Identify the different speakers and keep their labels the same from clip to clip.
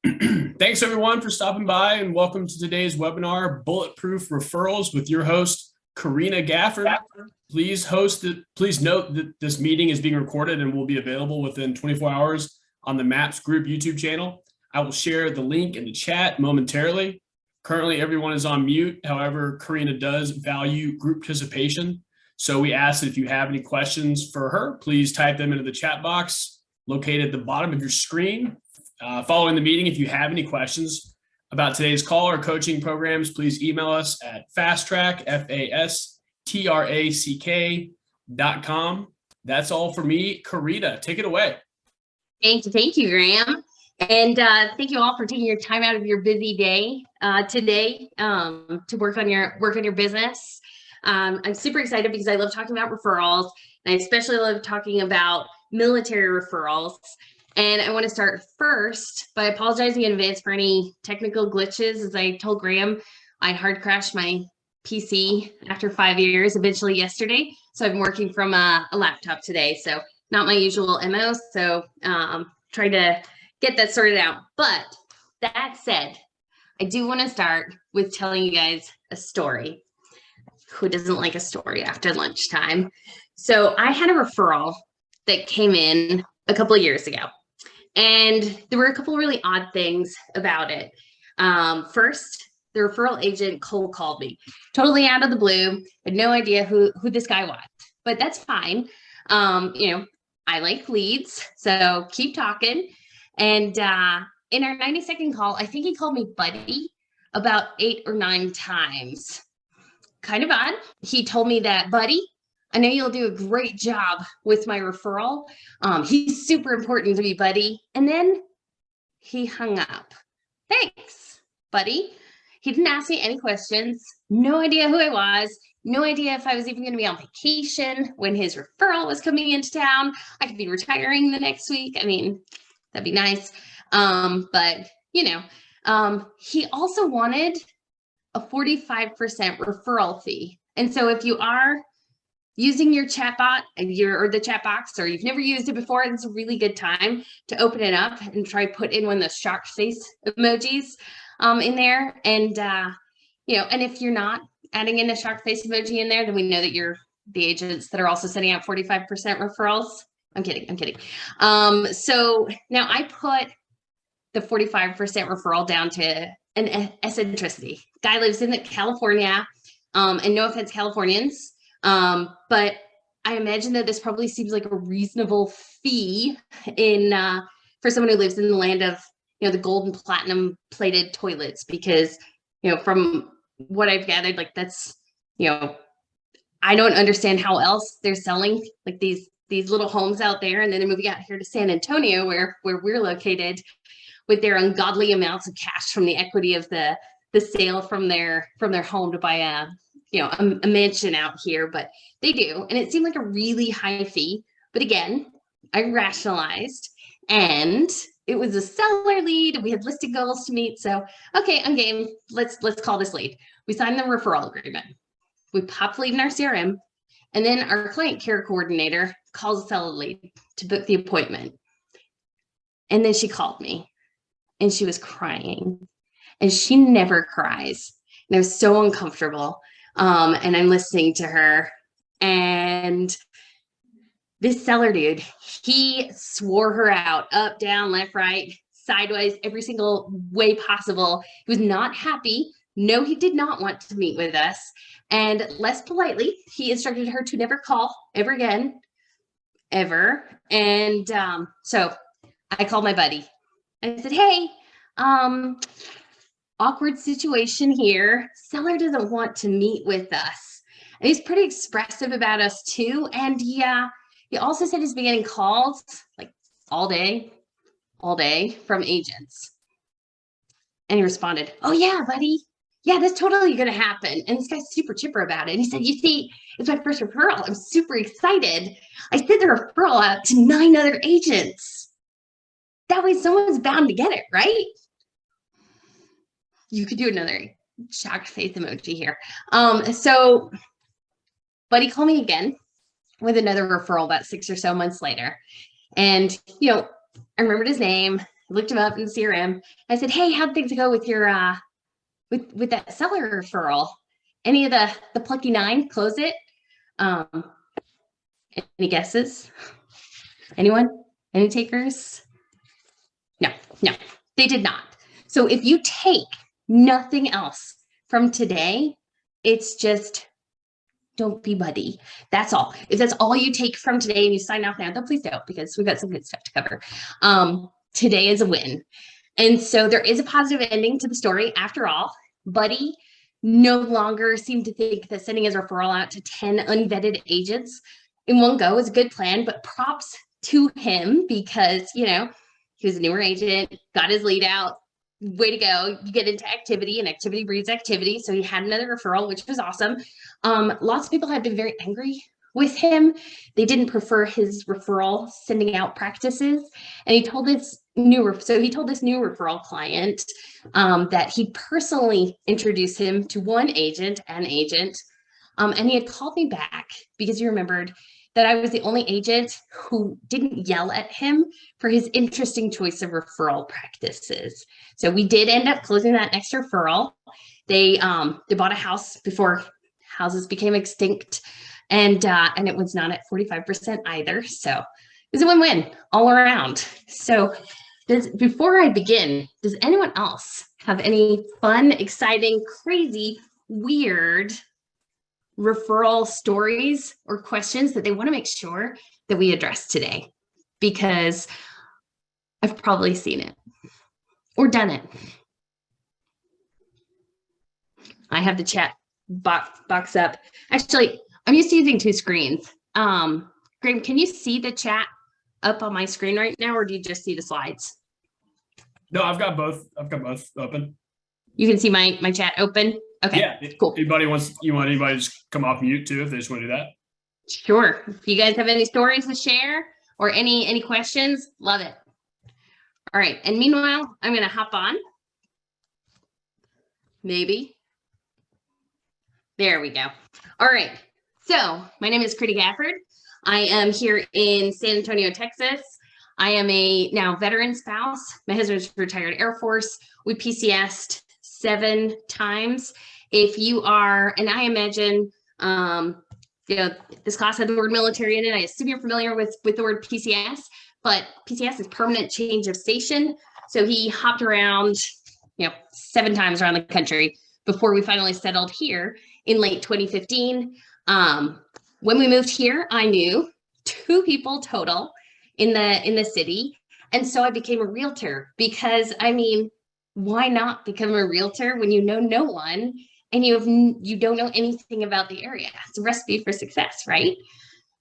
Speaker 1: Thanks everyone for stopping by and welcome to today's webinar, Bulletproof Referrals with your host, Karina Gafford. Please note that this meeting is being recorded and will be available within 24 hours on the MAPS Group YouTube channel. I will share the link in the chat momentarily. Currently, everyone is on mute. However, Karina does value group participation. So we ask that if you have any questions for her, please type them into the chat box located at the bottom of your screen. Following the meeting, if you have any questions about today's call or coaching programs, please email us at fasttrack, FASTRACK.com. That's all for me. Karina, take it away.
Speaker 2: Thank you, Graham. And thank you all for taking your time out of your busy day today to work on your business. I'm super excited because I love talking about referrals, and I especially love talking about military referrals. And I want to start first by apologizing in advance for any technical glitches. As I told Graham, I hard crashed my PC after 5 years, eventually yesterday. So I'm working from a laptop today. So not my usual MO. So trying to get that sorted out. But that said, I do want to start with telling you guys a story. Who doesn't like a story after lunchtime? So I had a referral that came in a couple of years ago. And there were a couple of really odd things about it. First, the referral agent cold called me, totally out of the blue. Had no idea who this guy was, but that's fine. I like leads, so keep talking. And in our 90-second call, I think he called me buddy about 8 or 9 times. Kind of odd. He told me that, buddy, I know you'll do a great job with my referral. He's super important to me, buddy. And then he hung up. Thanks, buddy. He didn't ask me any questions. No idea who I was. No idea if I was even going to be on vacation when his referral was coming into town. I could be retiring the next week. I mean, that'd be nice. But he also wanted a 45% referral fee. And so if you are using your chatbot or the chat box, or you've never used it before, it's a really good time to open it up and try put in one of those shocked face emojis in there. And and if you're not adding in a shocked face emoji in there, then we know that you're the agents that are also sending out 45% referrals. I'm kidding. So now I put the 45% referral down to an eccentricity. Guy lives in California, and no offense, Californians. But I imagine that this probably seems like a reasonable fee for someone who lives in the land of, the gold and platinum plated toilets, because, from what I've gathered, like that's, I don't understand how else they're selling like these little homes out there. And then they're moving out here to San Antonio where we're located with their ungodly amounts of cash from the equity of the sale from their home to buy a mansion out here, but they do. And it seemed like a really high fee. But again, I rationalized, and it was a seller lead. We had listed goals to meet. So, okay, I'm game. Let's call this lead. We signed the referral agreement. We popped lead in our CRM. And then our client care coordinator calls the seller lead to book the appointment. And then she called me and she was crying, and she never cries. And I was so uncomfortable. And I'm listening to her, and this seller dude, he swore her out, up, down, left, right, sideways, every single way possible. He was not happy. No, he did not want to meet with us. And less politely, he instructed her to never call ever again, ever. And so I called my buddy. I said, hey, awkward situation here. Seller doesn't want to meet with us. And he's pretty expressive about us too. And yeah, he also said he's been getting calls like all day from agents. And he responded, oh yeah, buddy. Yeah, that's totally going to happen. And this guy's super chipper about it. And he said, you see, it's my first referral. I'm super excited. I sent the referral out to 9 other agents. That way someone's bound to get it, right? You could do another shocked face emoji here. So buddy called me again with another referral about 6 or so months later. And, I remembered his name. looked him up in the CRM. I said, hey, how'd things go with your with that seller referral? Any of the plucky 9 close it? Any guesses? Anyone? Any takers? No, they did not. So if you take nothing else from today, it's just don't be buddy. That's all. If that's all you take from today and you sign off now, though, please don't, because we've got some good stuff to cover. Today is a win. And so there is a positive ending to the story after all. Buddy no longer seemed to think that sending his referral out to 10 unvetted agents in one go is a good plan, but props to him because, he was a newer agent, got his lead out. Way to go. You get into activity and activity breeds activity. So he had another referral, which was awesome. Lots of people have been very angry with him. They didn't prefer his referral sending out practices. And he told this new referral client that he personally introduced him to an agent. And he had called me back because he remembered that I was the only agent who didn't yell at him for his interesting choice of referral practices. So we did end up closing that next referral. They bought a house before houses became extinct, and it was not at 45% either. So it was a win-win all around. So before I begin, does anyone else have any fun, exciting, crazy, weird referral stories or questions that they want to make sure that we address today? Because I've probably seen it or done it. I have the chat box up. Actually, I'm used to using 2 screens. Graham, can you see the chat up on my screen right now, or do you just see the slides?
Speaker 1: No, I've got both open.
Speaker 2: You can see my chat open? Okay,
Speaker 1: yeah,
Speaker 2: cool.
Speaker 1: Anybody to just come off mute too if they just want to do that?
Speaker 2: Sure. If you guys have any stories to share or any questions, love it. All right. And meanwhile, I'm going to hop on. Maybe. There we go. All right. So my name is Karina Gafford. I am here in San Antonio, Texas. I am a now veteran spouse. My husband's retired Air Force. We PCS'd 7 times. If you are, and I imagine, this class had the word military in it. I assume you're familiar with the word PCS, but PCS is permanent change of station. So he hopped around, 7 times around the country before we finally settled here in late 2015. When we moved here, I knew 2 people total in the city. And so I became a realtor because, why not become a realtor when you know no one and you don't know anything about the area? It's a recipe for success, right?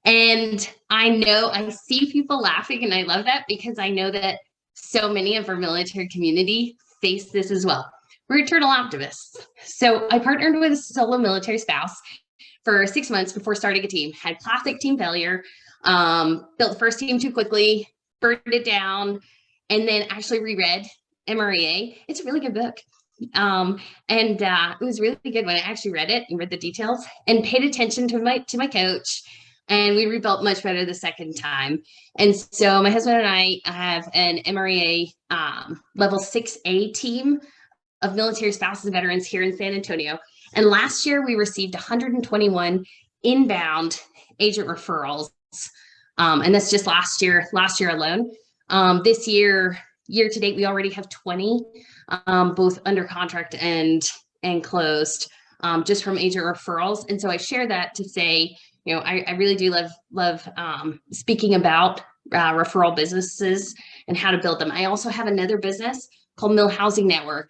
Speaker 2: And I see people laughing, and I love that because I know that so many of our military community face this as well. We're eternal optimists. So I partnered with a solo military spouse for 6 months before starting a team. Had classic team failure, built the first team too quickly, burned it down, and then actually reread MREA. It's a really good book. It was really good when I actually read it and read the details and paid attention to my coach, and we rebuilt much better the second time. And so my husband and I have an MREA level 6A team of military spouses and veterans here in San Antonio. And last year we received 121 inbound agent referrals. And that's just last year alone. This year to date, we already have 20, both under contract and closed, just from agent referrals. And so I share that to say, I really do love speaking about referral businesses and how to build them. I also have another business called MilHousing Network,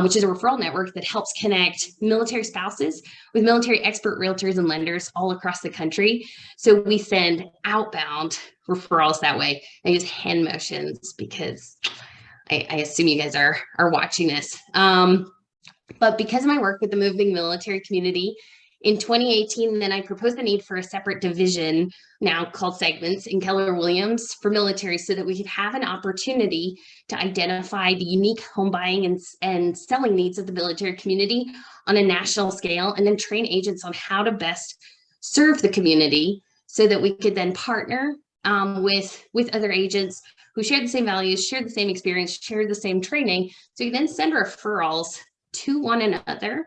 Speaker 2: which is a referral network that helps connect military spouses with military expert realtors and lenders all across the country. So we send outbound referrals that way. I use hand motions because I assume you guys are watching this. But because of my work with the moving military community, in 2018, then I proposed the need for a separate division now called segments in Keller Williams for military so that we could have an opportunity to identify the unique home buying and selling needs of the military community on a national scale, and then train agents on how to best serve the community so that we could then partner with other agents who share the same values, share the same experience, share the same training. So you then send referrals to one another.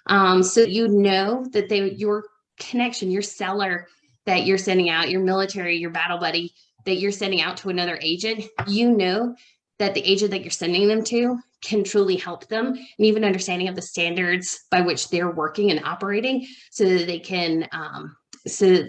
Speaker 2: So you know that your connection, your seller that you're sending out, your military, your battle buddy that you're sending out to another agent, you know that the agent that you're sending them to can truly help them, and even understanding of the standards by which they're working and operating, so that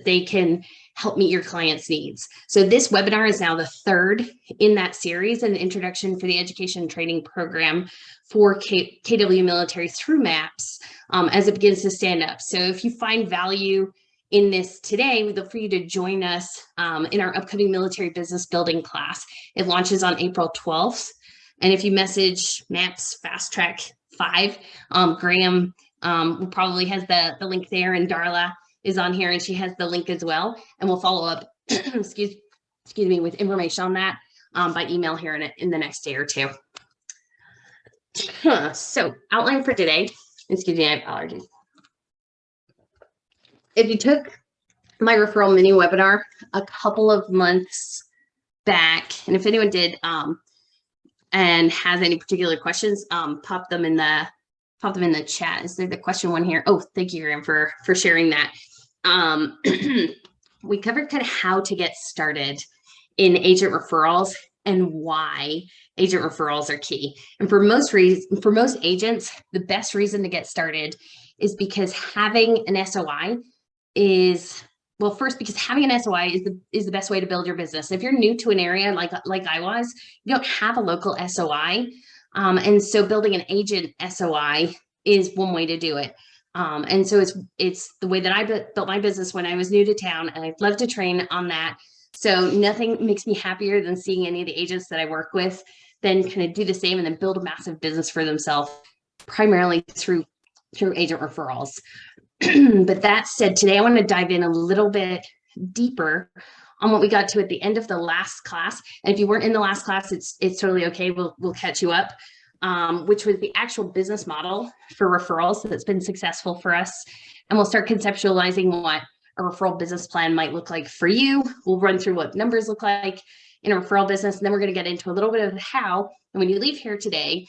Speaker 2: they can help meet your clients' needs. So this webinar is now the third in that series, an introduction for the education and training program for KW military through MAPS as it begins to stand up. So if you find value in this today, we'd love for you to join us in our upcoming military business building class. It launches on April 12th. And if you message MAPS Fast Track 5, Graham probably has the link there, and Darla is on here and she has the link as well. And we'll follow up, excuse me, with information on that by email here in the next day or two. So outline for today, excuse me, I have allergies. If you took my referral mini webinar a couple of months back, and if anyone did and has any particular questions, pop them in the chat. Is there the question one here? Oh, thank you, Graham, for sharing that. We covered kind of how to get started in agent referrals and why agent referrals are key. And for most agents, the best reason to get started is because having an SOI is, well, first, because having an SOI is the best way to build your business. If you're new to an area like I was, you don't have a local SOI. And so building an agent SOI is one way to do it. And so it's the way that I built my business when I was new to town, and I'd love to train on that. So nothing makes me happier than seeing any of the agents that I work with then kind of do the same and then build a massive business for themselves, primarily through agent referrals. But that said, today I want to dive in a little bit deeper on what we got to at the end of the last class. And if you weren't in the last class, it's totally okay. We'll catch you up, which was the actual business model for referrals that's been successful for us. And we'll start conceptualizing what a referral business plan might look like for you. We'll run through what numbers look like in a referral business, and then we're going to get into a little bit of the how. And when you leave here today,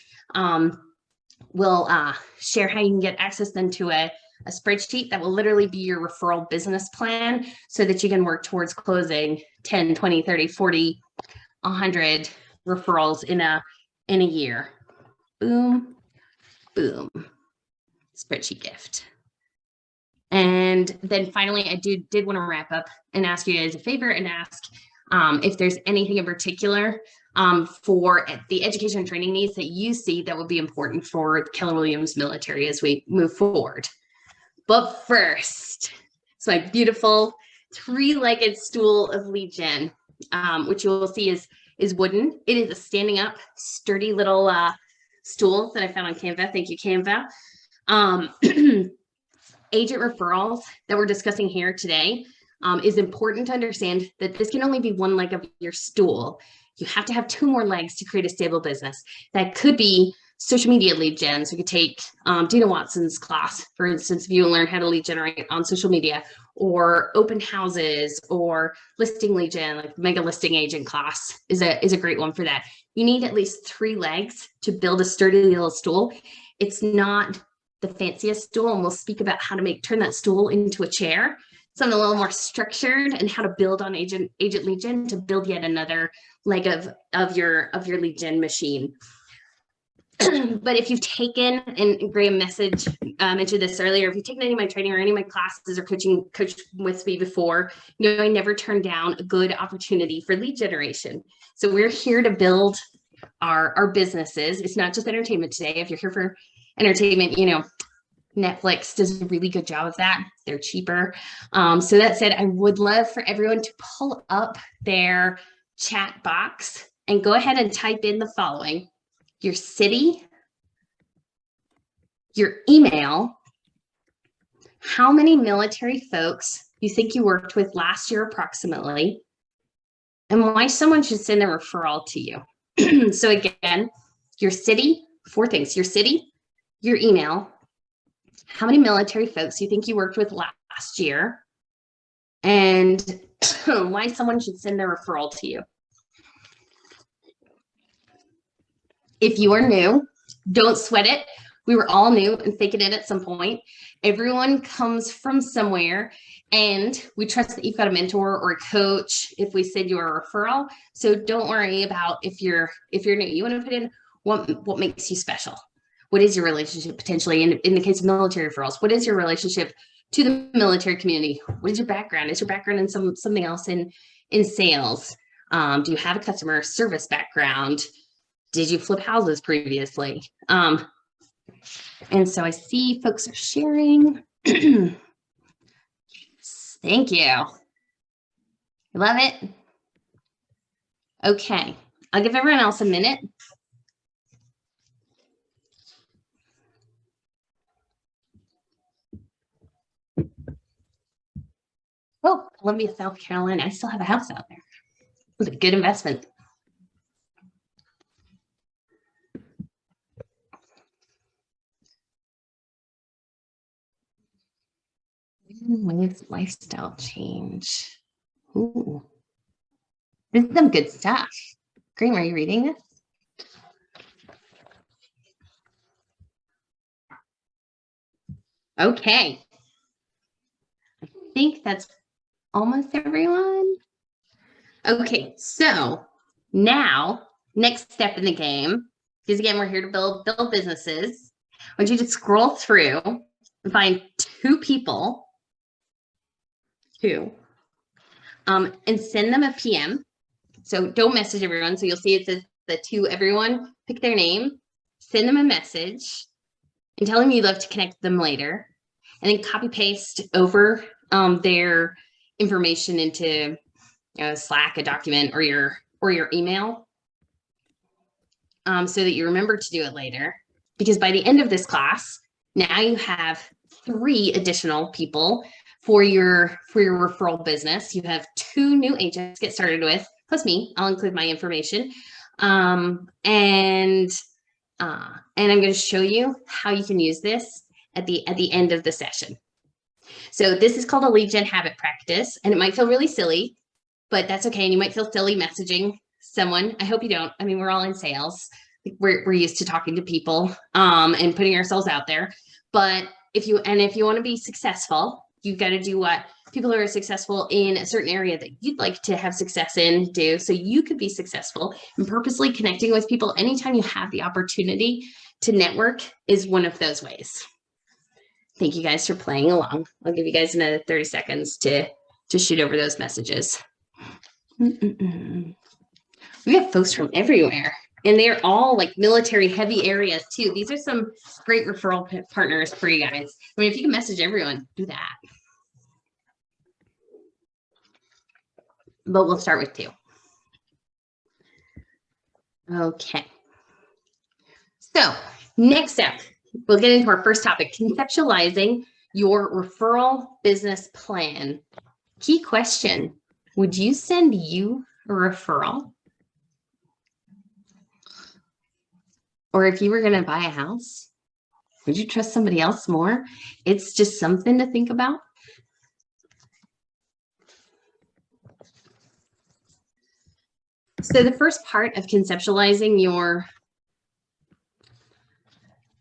Speaker 2: we'll share how you can get access then to a spreadsheet that will literally be your referral business plan, so that you can work towards closing 10, 20, 30, 40, 100 referrals in a year. Boom, boom, spreadsheet gift. And then finally, I did want to wrap up and ask you guys a favor and ask if there's anything in particular for the education and training needs that you see that would be important for Keller Williams military as we move forward. But first, it's my beautiful 3-legged stool of lead gen, which you will see is wooden. It is a standing up, sturdy little stool that I found on Canva. Thank you, Canva. Agent referrals that we're discussing here today is important to understand that this can only be one leg of your stool. You have to have 2 more legs to create a stable business. That could be social media lead gen. So you could take Dina Watson's class, for instance, if you learn how to lead generate on social media, or open houses, or listing lead gen, like mega listing agent class is a great one for that. You need at least 3 legs to build a sturdy little stool. It's not the fanciest stool, and we'll speak about how to turn that stool into a chair, something a little more structured, and how to build on agent lead gen to build yet another leg of your lead gen machine. But if you've taken, and Graham mentioned this earlier, if you've taken any of my training or any of my classes or coached with me before, you know I never turn down a good opportunity for lead generation. So we're here to build our businesses. It's not just entertainment today. If you're here for entertainment, you know, Netflix does a really good job of that. They're cheaper. So that said, I would love for everyone to pull up their chat box and go ahead and type in the following: your city, your email, how many military folks you think you worked with last year approximately, and why someone should send a referral to you. So again, your city, 4 things: your city, your email, how many military folks you think you worked with last year, and why someone should send their referral to you. If you are new, don't sweat it. We were all new and faking it at some point. Everyone comes from somewhere, and we trust that you've got a mentor or a coach if we send you a referral. So don't worry about if you're new. You want to put in what makes you special. What is your relationship potentially in the case of military referrals? What is your relationship to the military community? What is your background? Is your background in something else in sales? Do you have a customer service background? Did you flip houses previously? And so I see folks are sharing. Thank you. I love it. Okay, I'll give everyone else a minute. Oh, Columbia, South Carolina. I still have a house out there. It was a good investment. Waves lifestyle change. Ooh. This is some good stuff. Green, are you reading this? Okay. I think that's almost everyone. Okay, so now, next step in the game, because again, we're here to build businesses. I want you to scroll through and find two people, and send them a PM. So don't message everyone. So you'll see it says the to everyone, pick their name, send them a message, and tell them you'd love to connect them later. And then copy paste over their information into Slack, a document, or your email, so that you remember to do it later. Because by the end of this class, now you have 3 additional people for your referral business. You have 2 new agents to get started with, plus me. I'll include my information, and I'm going to show you how you can use this at the end of the session. So this is called a lead gen habit practice, and it might feel really silly, but that's okay. And you might feel silly messaging someone. I hope you don't. I mean, we're all in sales. We're used to talking to people and putting ourselves out there. But if you want to be successful, you've got to do what people who are successful in a certain area that you'd like to have success in do, so you could be successful. And purposely connecting with people anytime you have the opportunity to network is one of those ways. Thank you guys for playing along. I'll give you guys another 30 seconds to shoot over those messages. We have folks from everywhere, and they're all like military heavy areas too. These are some great referral partners for you guys. I mean, if you can message everyone, do that. But we'll start with 2. Okay. So next up, we'll get into our first topic, conceptualizing your referral business plan. Key question, would you send you a referral? Or if you were going to buy a house, would you trust somebody else more? It's just something to think about. So the first part of conceptualizing your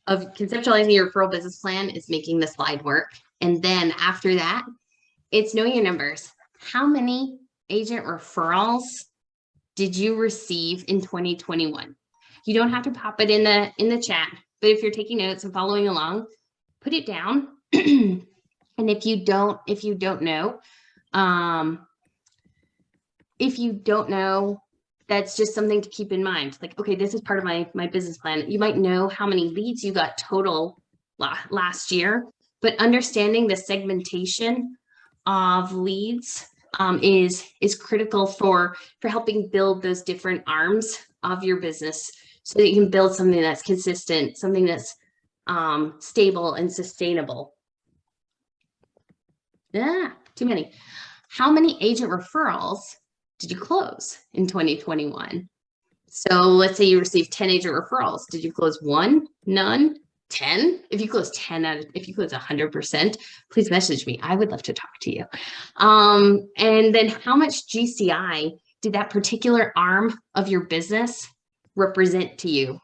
Speaker 2: referral business plan is making the slide work. And then after that, it's knowing your numbers. How many agent referrals did you receive in 2021? You don't have to pop it in the chat, but if you're taking notes and following along, put it down. And if you don't know, that's just something to keep in mind. Like, okay, this is part of my business plan. You might know how many leads you got total last year, but understanding the segmentation of leads is critical for helping build those different arms of your business, so that you can build something that's consistent, something that's stable and sustainable. Too many. How many agent referrals did you close in 2021? So let's say you received 10 agent referrals. Did you close 1? None? 10, if you close 10 out of, if you close 100%, please message me. I would love to talk to you. And then how much GCI did that particular arm of your business represent to you?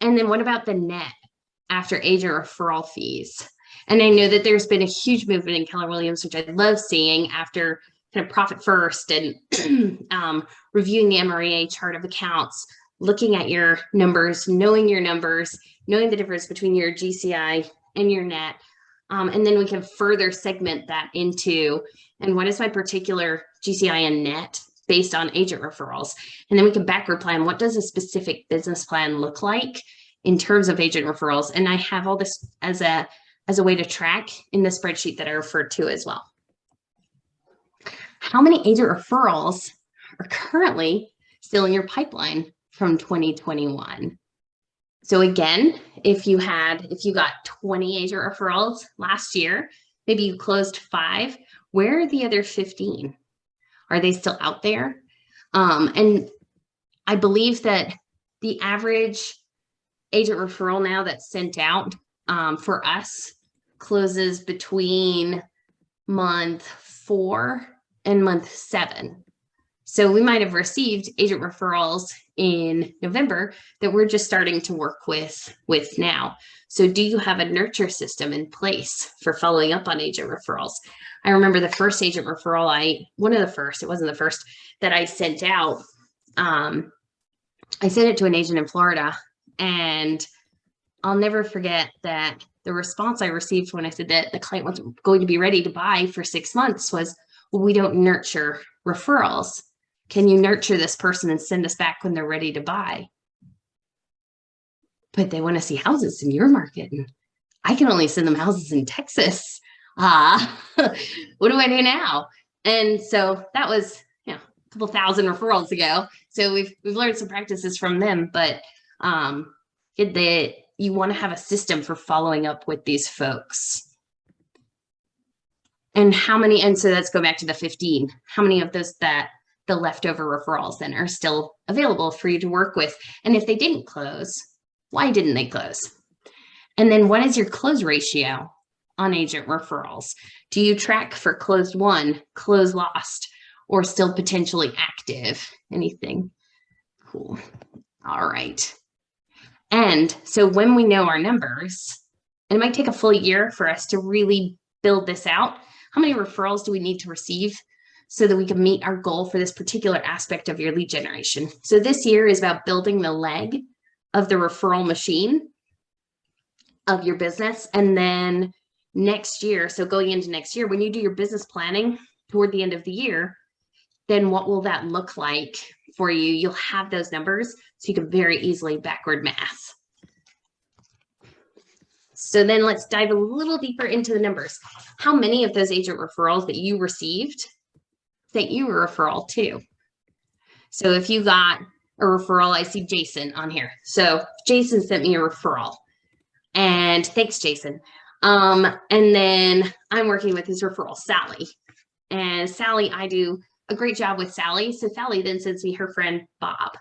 Speaker 2: And then what about the net after agent referral fees? And I know that there's been a huge movement in Keller Williams, which I love seeing after kind of profit first and reviewing the MREA chart of accounts, looking at your numbers, knowing the difference between your GCI and your net. And then we can further segment that into, and what is my particular GCI and net based on agent referrals? And then we can backward plan, what does a specific business plan look like in terms of agent referrals? And I have all this as a way to track in the spreadsheet that I referred to as well. How many agent referrals are currently still in your pipeline from 2021? So again, if you got 20 agent referrals last year, maybe you closed 5, where are the other 15? Are they still out there? And I believe that the average agent referral now that's sent out for us closes between month 4 and month 7. So we might have received agent referrals in November that we're just starting to work with now. So do you have a nurture system in place for following up on agent referrals? I remember the first agent referral, it wasn't the first that I sent out. I sent it to an agent in Florida, and I'll never forget that the response I received when I said that the client wasn't going to be ready to buy for 6 months was, well, we don't nurture referrals. Can you nurture this person and send us back when they're ready to buy? But they want to see houses in your market. And I can only send them houses in Texas. What do I do now? And so that was a couple thousand referrals ago. So we've learned some practices from them, but you want to have a system for following up with these folks. And so let's go back to the 15. How many of those the leftover referrals then are still available for you to work with? And if they didn't close, why didn't they close? And then what is your close ratio on agent referrals? Do you track for closed won, closed lost, or still potentially active? Anything? Cool. All right. And so when we know our numbers, and it might take a full year for us to really build this out, how many referrals do we need to receive so that we can meet our goal for this particular aspect of your lead generation? So this year is about building the leg of the referral machine of your business. And then next year, so going into next year, when you do your business planning toward the end of the year, then what will that look like for you? You'll have those numbers so you can very easily backward math. So then let's dive a little deeper into the numbers. How many of those agent referrals that you received sent you a referral too? So if you got a referral, I see Jason on here. So Jason sent me a referral, and thanks, Jason. And then I'm working with his referral, Sally. And Sally, I do a great job with Sally. So Sally then sends me her friend, Bob.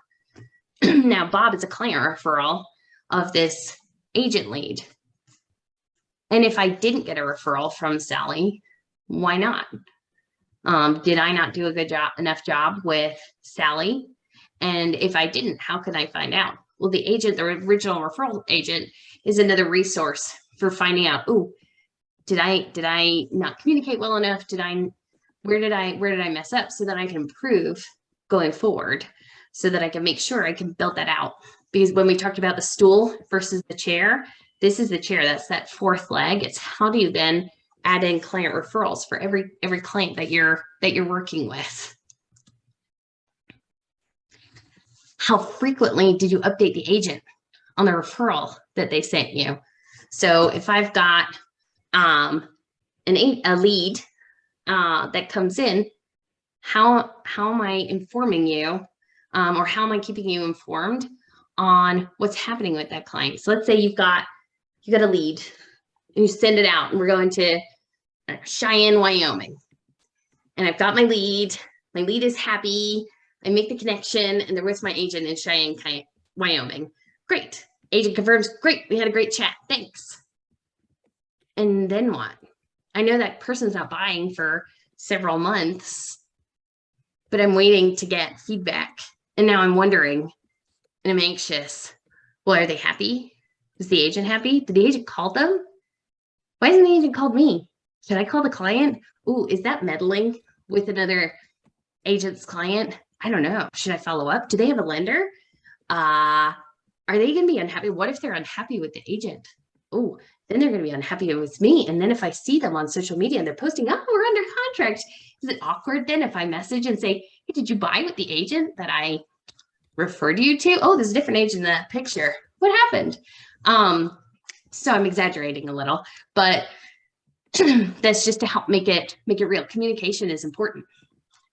Speaker 2: Now, Bob is a client referral of this agent lead. And if I didn't get a referral from Sally, why not? Did I not do a good job, enough job with Sally? And if I didn't, how can I find out? Well, the original referral agent is another resource for finding out, oh, did I not communicate well enough? Where did I mess up, so that I can improve going forward, so that I can make sure I can build that out? Because when we talked about the stool versus the chair, this is the chair. That's that fourth leg. It's how do you then add in client referrals for every client that you're working with? How frequently did you update the agent on the referral that they sent you? So if I've got a lead that comes in, how am I informing you, or how am I keeping you informed on what's happening with that client? So let's say you got a lead and you send it out, and we're going to Cheyenne, Wyoming, and I've got my lead is happy. I make the connection, and they're with my agent in Cheyenne, Wyoming. Great. Agent confirms, great, we had a great chat, thanks. And then what? I know that person's not buying for several months, but I'm waiting to get feedback. And now I'm wondering, and I'm anxious. Well, are they happy? Is the agent happy? Did the agent call them? Why hasn't the agent called me? Should I call the client? Ooh, is that meddling with another agent's client? I don't know. Should I follow up? Do they have a lender? Are they going to be unhappy? What if they're unhappy with the agent? Oh, then they're going to be unhappy with me. And then if I see them on social media and they're posting, oh, we're under contract. Is it awkward then if I message and say, hey, did you buy with the agent that I referred you to? Oh, there's a different agent in that picture. What happened? So I'm exaggerating a little, but that's just to help make it real. Communication is important.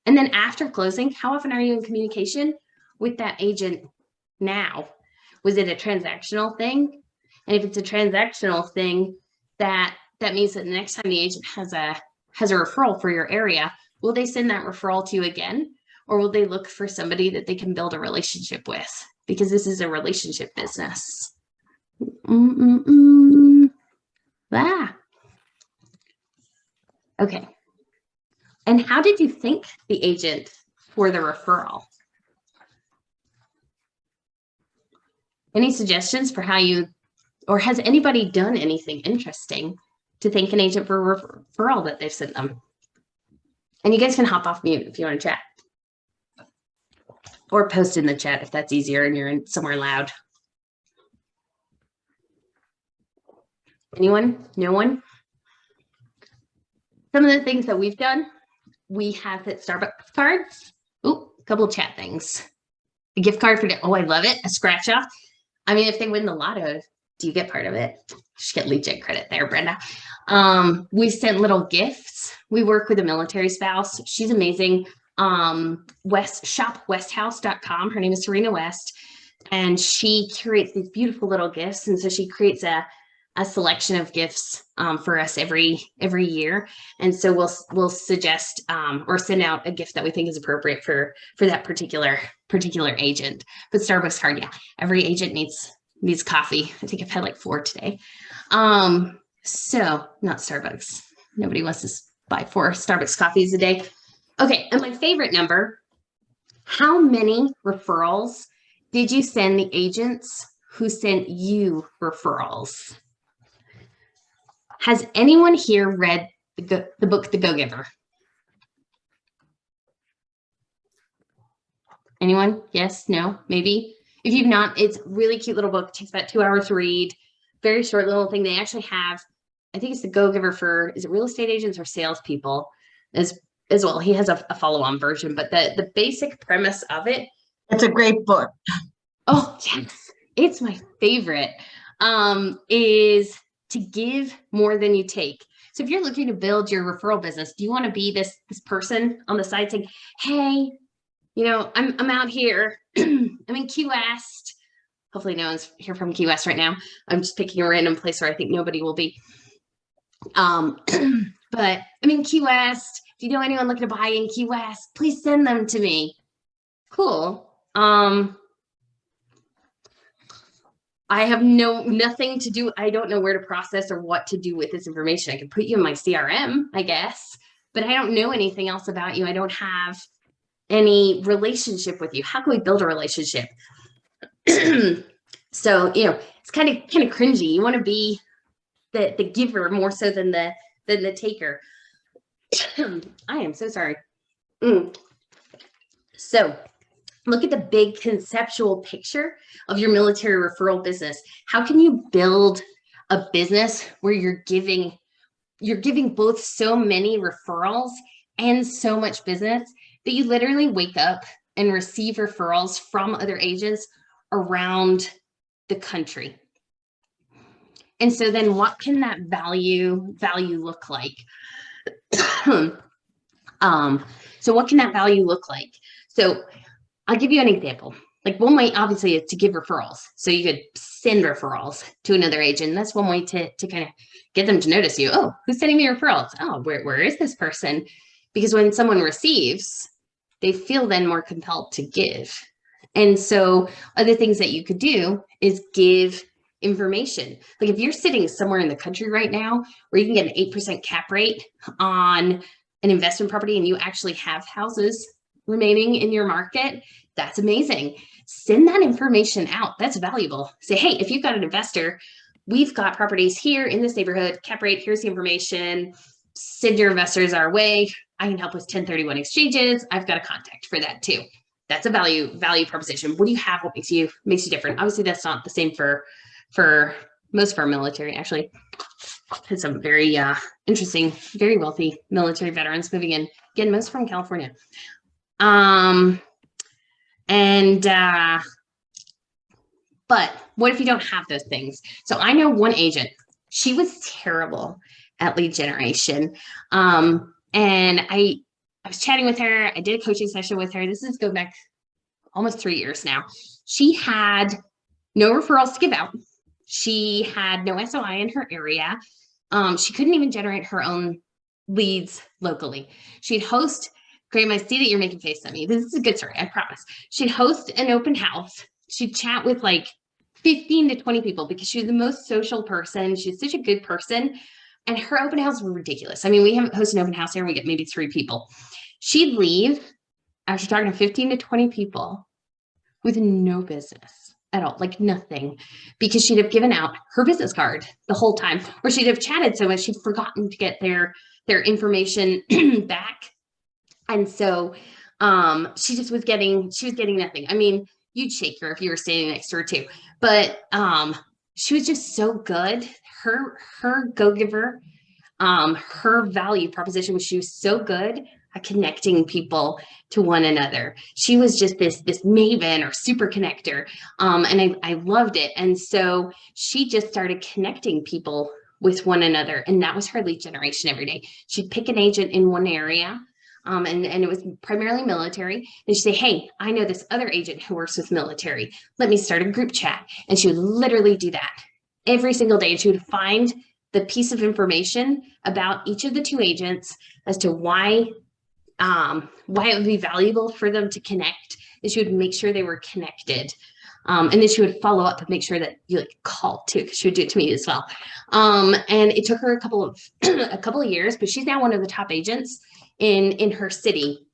Speaker 2: And then after closing, how often are you in communication with that agent now? Was it a transactional thing? And if it's a transactional thing, that means that the next time the agent has a referral for your area, will they send that referral to you again? Or will they look for somebody that they can build a relationship with? Because this is a relationship business. Okay. And how did you thank the agent for the referral? Any suggestions for how you, or has anybody done anything interesting to thank an agent for a referral that they've sent them? And you guys can hop off mute if you want to chat. Or post in the chat if that's easier and you're in somewhere loud. Anyone? No one? Some of the things that we've done, we have hit Starbucks cards. Oh, a couple of chat things. A gift card for, oh, I love it. A scratch off. I mean, if they win the lotto, do you get part of it? Just get lead gen credit there, Brenda. We sent little gifts. We work with a military spouse. She's amazing. Shopwesthouse.com. Her name is Serena West, and she curates these beautiful little gifts. And so she creates a selection of gifts for us every year. And so we'll suggest or send out a gift that we think is appropriate for that particular agent. But Starbucks card, yeah, every agent needs coffee. I think I've had like 4 today. So not Starbucks. Nobody wants to buy 4 Starbucks coffees a day. Okay, and my favorite number, how many referrals did you send the agents who sent you referrals? Has anyone here read the book, The Go-Giver? Anyone? Yes? No? Maybe? If you've not, it's a really cute little book. It takes about 2 hours to read. Very short little thing. They actually have, I think it's The Go-Giver for, is it real estate agents or salespeople as well? He has a follow-on version, but the basic premise of it.
Speaker 3: It's a great book.
Speaker 2: Oh, yes. It's my favorite. Is to give more than you take. So if you're looking to build your referral business, do you want to be this person on the side saying, hey, you know, I'm out here. I'm in Key West. Hopefully no one's here from Key West right now. I'm just picking a random place where I think nobody will be. But I'm in Key West. If you know anyone looking to buy in Key West, please send them to me. Cool. I have nothing to do. I don't know where to process or what to do with this information. I can put you in my CRM, I guess, but I don't know anything else about you. I don't have any relationship with you. How can we build a relationship? So, you know, it's kind of cringy. You want to be the giver more so than the taker. I am so sorry. So look at the big conceptual picture of your military referral business. How can you build a business where you're giving both so many referrals and so much business that you literally wake up and receive referrals from other agents around the country? And so then what can that value look like? So what can that value look like? So I'll give you an example. Like one way, obviously, is to give referrals. So you could send referrals to another agent. That's one way to kind of get them to notice you. Oh, who's sending me referrals? Oh, where is this person? Because when someone receives, they feel then more compelled to give. And so other things that you could do is give information. Like if you're sitting somewhere in the country right now where you can get an 8% cap rate on an investment property and you actually have houses remaining in your market, that's amazing. Send that information out. That's valuable. Say, hey, if you've got an investor, we've got properties here in this neighborhood, cap rate, here's the information. Send your investors our way. I can help with 1031 exchanges. I've got a contact for that too. That's a value proposition. What do you have? What makes you different? Obviously, that's not the same for most of our military. Actually, had some very interesting, very wealthy military veterans moving in. Again, most from California. But what if you don't have those things? So I know one agent, she was terrible at lead generation. And I was chatting with her. I did a coaching session with her. This is going back almost 3 years now. She had no referrals to give out. She had no SOI in her area. She couldn't even generate her own leads locally. She'd host, Graham, I see that you're making face at me. This is a good story, I promise. She'd host an open house. She'd chat with like 15 to 20 people because she was the most social person. She's such a good person. And her open house was ridiculous. I mean, we haven't hosted an open house here and we get maybe 3 people. She'd leave after talking to 15 to 20 people with no business at all, like nothing, because she'd have given out her business card the whole time, or she'd have chatted so much she'd forgotten to get their information back. And so she was getting nothing. I mean, you'd shake her if you were standing next to her too, but she was just so good. Her go-giver, her value proposition was she was so good at connecting people to one another. She was just this maven or super connector. And I loved it. And so she just started connecting people with one another. And that was her lead generation every day. She'd pick an agent in one area. And it was primarily military. And she'd say, hey, I know this other agent who works with military. Let me start a group chat. And she would literally do that every single day. And she would find the piece of information about each of the 2 agents as to why it would be valuable for them to connect. And she would make sure they were connected. And then she would follow up and make sure that you call too, because she would do it to me as well. And it took her a couple of years, but she's now one of the top agents in her city.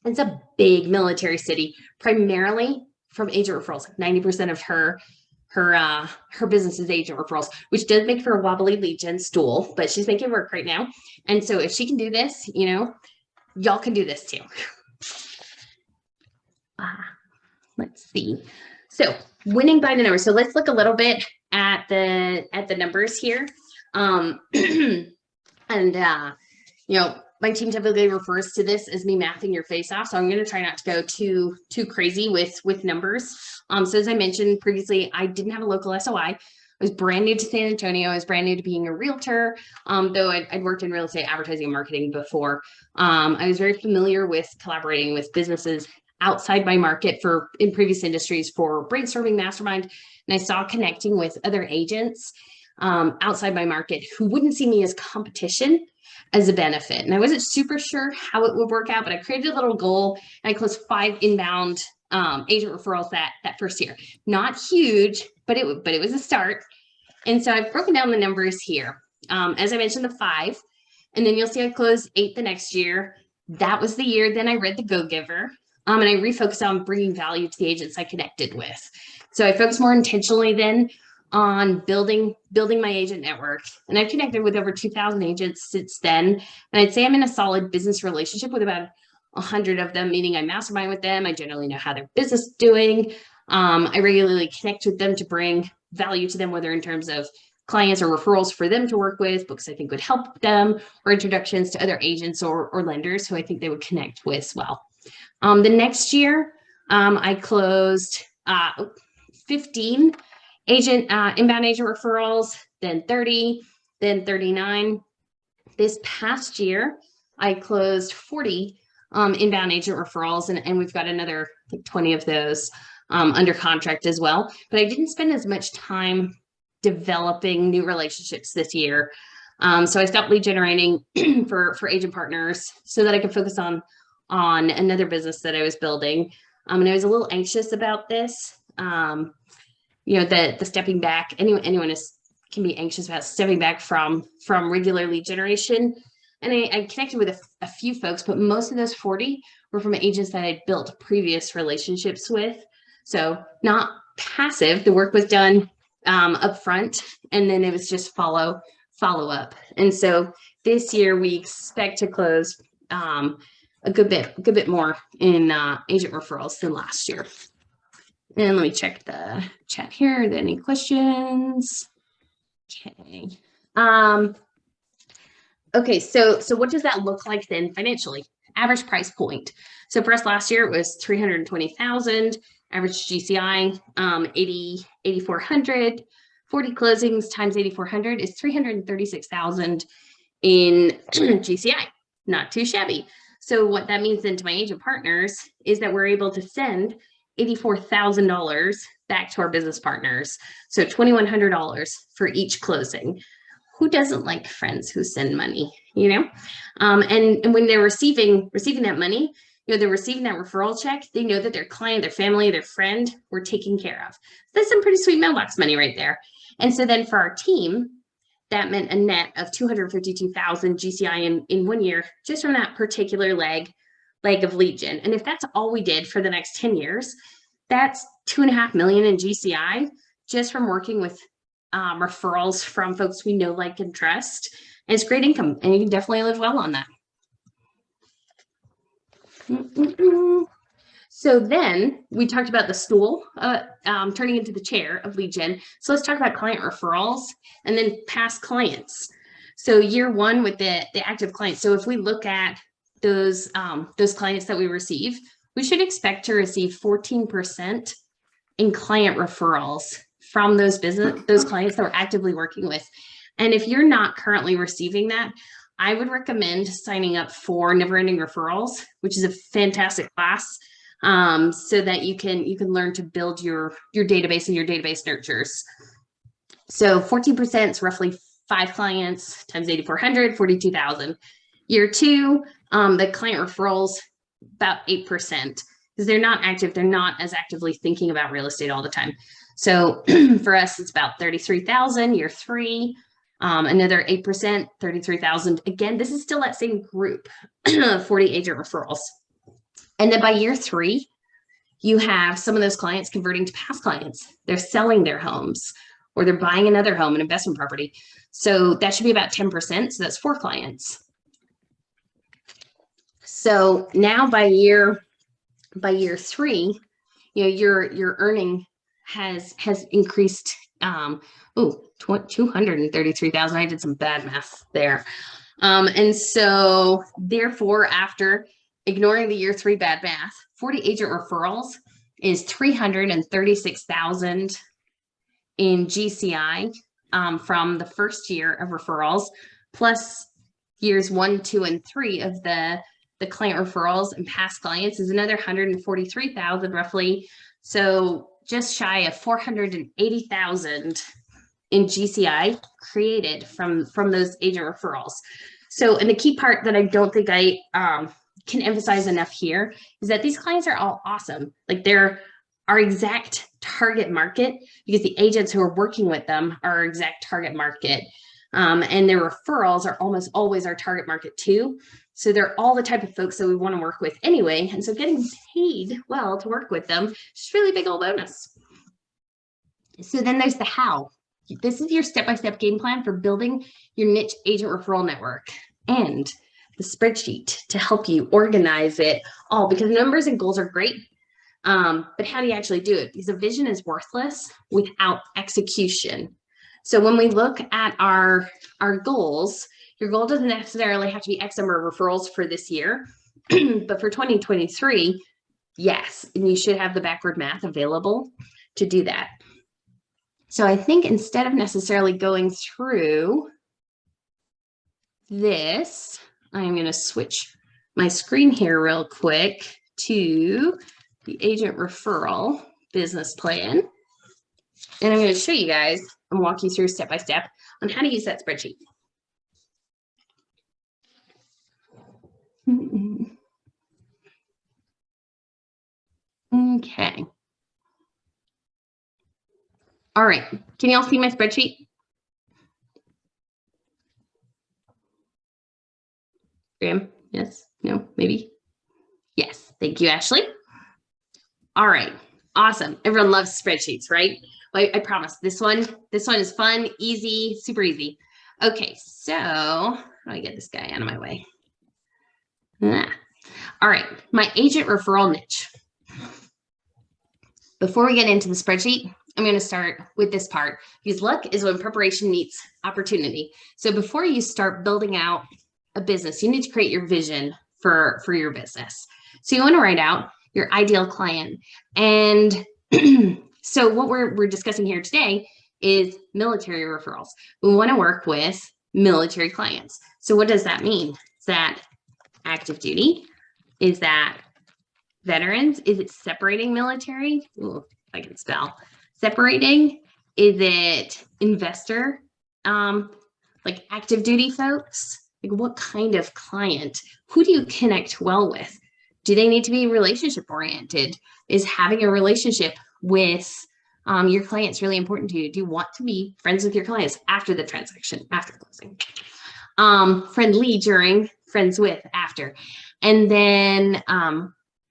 Speaker 2: It's a big military city, primarily from agent referrals. 90% of her business is agent referrals, which does make for a wobbly lead gen stool, but she's making it work right now. And so if she can do this, y'all can do this too. Let's see. So winning by the numbers. So let's look a little bit at the numbers here. My team typically refers to this as me mathing your face off. So I'm going to try not to go too crazy with numbers. So as I mentioned previously, I didn't have a local SOI. I was brand new to San Antonio. I was brand new to being a realtor, though I'd worked in real estate advertising and marketing before. I was very familiar with collaborating with businesses outside my market in previous industries for brainstorming mastermind. And I saw connecting with other agents outside my market who wouldn't see me as competition, as a benefit. And I wasn't super sure how it would work out, but I created a little goal and I closed 5 inbound agent referrals that first year. Not huge, but it was a start. And so I've broken down the numbers here. As I mentioned, the 5, and then you'll see I closed 8 the next year. That was the year. Then I read the Go-Giver, and I refocused on bringing value to the agents I connected with. So I focused more intentionally then on building my agent network. And I've connected with over 2,000 agents since then. And I'd say I'm in a solid business relationship with about 100 of them, meaning I mastermind with them. I generally know how their business is doing. I regularly connect with them to bring value to them, whether in terms of clients or referrals for them to work with, books I think would help them, or introductions to other agents or lenders who I think they would connect with as well. The next year, I closed 15 inbound agent referrals, then 30, then 39. This past year, I closed 40 inbound agent referrals, and we've got another 20 of those under contract as well. But I didn't spend as much time developing new relationships this year. So I stopped lead generating for agent partners so that I could focus on another business that I was building. And I was a little anxious about this. The stepping back, anyone can be anxious about stepping back from regular lead generation. And I connected with a few folks, but most of those 40 were from agents that I built previous relationships with. So not passive. The work was done up front, and then it was just follow up. And so this year we expect to close a good bit more in agent referrals than last year. And let me check the chat here. Are there any questions? Okay. Okay, so what does that look like then financially? Average price point. So for us last year, it was 320,000. Average GCI, 8,400. 40 closings times 8,400 is 336,000 in GCI. Not too shabby. So what that means then to my agent partners is that we're able to send $84,000 back to our business partners. So $2,100 for each closing. Who doesn't like friends who send money, and when they're receiving that money, they're receiving that referral check, they know that their client, their family, their friend were taken care of. That's some pretty sweet mailbox money right there. And so then for our team, that meant a net of 252,000 GCI in 1 year, just from that particular leg of lead gen. And if that's all we did for the next 10 years, that's $2.5 million in GCI just from working with referrals from folks we know, like, and trust. And it's great income, and you can definitely live well on that. So then we talked about the stool turning into the chair of lead gen. So let's talk about client referrals and then past clients. So year one with the active clients. So if we look at those clients that we receive, we should expect to receive 14% in client referrals from those clients that we're actively working with. And if you're not currently receiving that, I would recommend signing up for Never Ending Referrals, which is a fantastic class, so that you can learn to build your database and your database nurtures. So 14% is roughly 5 clients times 8,400, 42,000. Year two, the client referrals, about 8%, because they're not active. They're not as actively thinking about real estate all the time. So for us, it's about 33,000. Year three, another 8%, 33,000. Again, this is still that same group, 40 agent referrals. And then by year three, you have some of those clients converting to past clients. They're selling their homes, or they're buying another home, an investment property. So that should be about 10%. So that's 4 clients. So now by year 3, your earning has increased. 233,000. I did some bad math there. And so therefore, after ignoring the year 3 bad math, 40 agent referrals is 336,000 in GCI from the first year of referrals, plus years 1, 2, and 3 of the client referrals and past clients is another 143,000 roughly. So just shy of 480,000 in GCI created from those agent referrals. So, and the key part that I don't think I can emphasize enough here is that these clients are all awesome. Like, they're our exact target market, because the agents who are working with them are our exact target market. And their referrals are almost always our target market too. So they're all the type of folks that we want to work with anyway. And so getting paid well to work with them is just really big old bonus. So then there's the how. This is your step-by-step game plan for building your niche agent referral network, and the spreadsheet to help you organize it all, because numbers and goals are great. But how do you actually do it? Because a vision is worthless without execution. So when we look at our goals, your goal doesn't necessarily have to be X number of referrals for this year, but for 2023, yes, and you should have the backward math available to do that. So I think instead of necessarily going through this, I'm going to switch my screen here real quick to the agent referral business plan. And I'm going to show you guys and walk you through step by step on how to use that spreadsheet. Okay. All right. Can you all see my spreadsheet? Graham? Yes? No? Maybe? Yes. Thank you, Ashley. All right. Awesome. Everyone loves spreadsheets, right? I promise this one is fun, easy, super easy. Okay. So how do I get this guy out of my way? All right. My agent referral niche. Before we get into the spreadsheet, I'm going to start with this part because luck is when preparation meets opportunity. So before you start building out a business, you need to create your vision for your business. So you want to write out your ideal client. And so what we're discussing here today is military referrals. We want to work with military clients. So what does that mean? Is that active duty? Is that veterans? Is it separating military? Ooh, if I can spell. Separating? Is it investor? Like active duty folks? Like what kind of client? Who do you connect well with? Do they need to be relationship oriented? Is having a relationship with your clients really important to you? Do you want to be friends with your clients after the transaction, after closing? Friendly during, friends with after. And then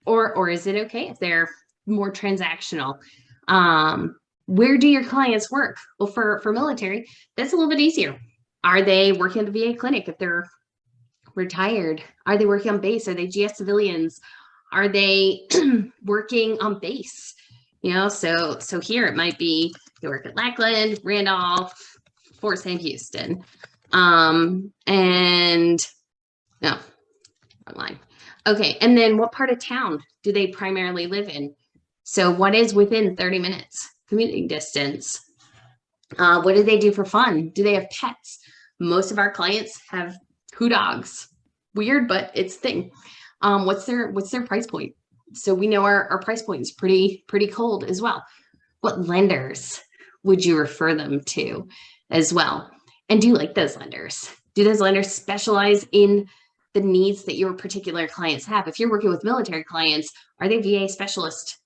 Speaker 2: or is it okay if they're more transactional? Where do your clients work? Well, for military, that's a little bit easier. Are they working at the VA clinic if they're retired? Are they working on base? Are they GS civilians? Are they working on base? You know, so here it might be you work at Lackland, Randolph, Fort Sam Houston. And no, online. Okay, and then what part of town do they primarily live in? So what is within 30 minutes commuting distance? What do they do for fun? Do they have pets? Most of our clients have 2 dogs. Weird, but it's a thing. What's their price point? So we know our price point is pretty cold as well. What lenders would you refer them to as well? And do you like those lenders? Do those lenders specialize in the needs that your particular clients have? If you're working with military clients, are they VA specialist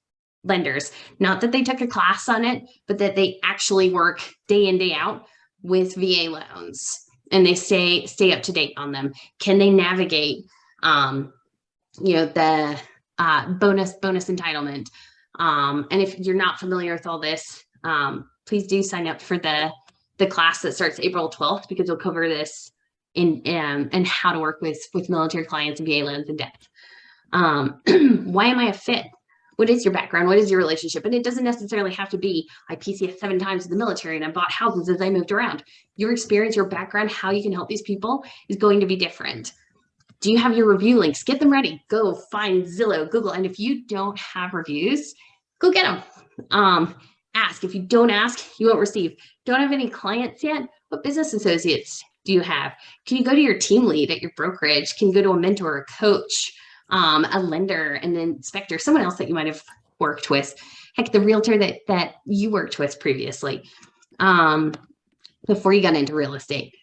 Speaker 2: lenders? Not that they took a class on it, but that they actually work day in, day out with VA loans and they stay up to date on them. Can they navigate, the bonus entitlement? And if you're not familiar with all this, please do sign up for the class that starts April 12th, because we'll cover this and how to work with military clients and VA loans in depth. Why am I a fit? What is your background? What is your relationship? And it doesn't necessarily have to be, I PCS 7 times in the military and I bought houses as I moved around. Your experience, your background, how you can help these people is going to be different. Do you have your review links? Get them ready. Go find Zillow, Google. And if you don't have reviews, go get them. Ask. If you don't ask, you won't receive. Don't have any clients yet? What business associates do you have? Can you go to your team lead at your brokerage? Can you go to a mentor, a coach, a lender, an inspector, someone else that you might have worked with? Heck, the realtor that you worked with previously before you got into real estate.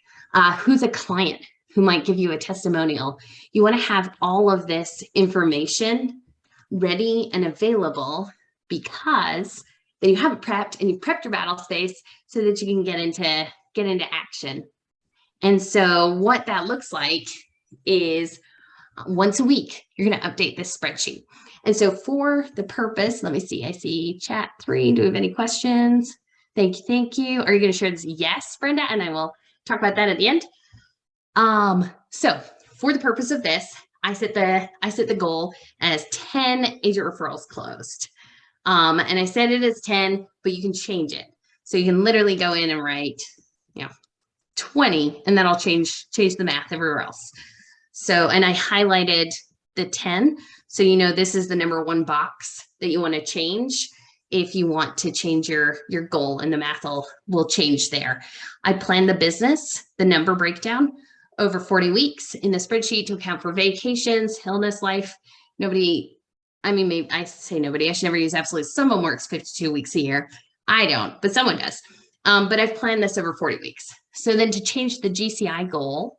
Speaker 2: Who's a client who might give you a testimonial? You want to have all of this information ready and available, because then you have it prepped and you prepped your battle space so that you can get into action. And so what that looks like is once a week, you're going to update this spreadsheet. And so for the purpose, let me see, I see chat 3. Do we have any questions? Thank you. Are you going to share this? Yes, Brenda, and I will talk about that at the end. So for the purpose of this, I set the goal as 10 agent referrals closed. And I set it as 10, but you can change it. So you can literally go in and write, 20, and then I'll change the math everywhere else. So, and I highlighted the 10. So, this is the number 1 box that you want to change if you want to change your goal, and the math will change there. I plan the business, the number breakdown over 40 weeks in the spreadsheet to account for vacations, illness, life. Maybe I say nobody, I should never use absolute. Someone works 52 weeks a year. I don't, but someone does. But I've planned this over 40 weeks. So then to change the GCI goal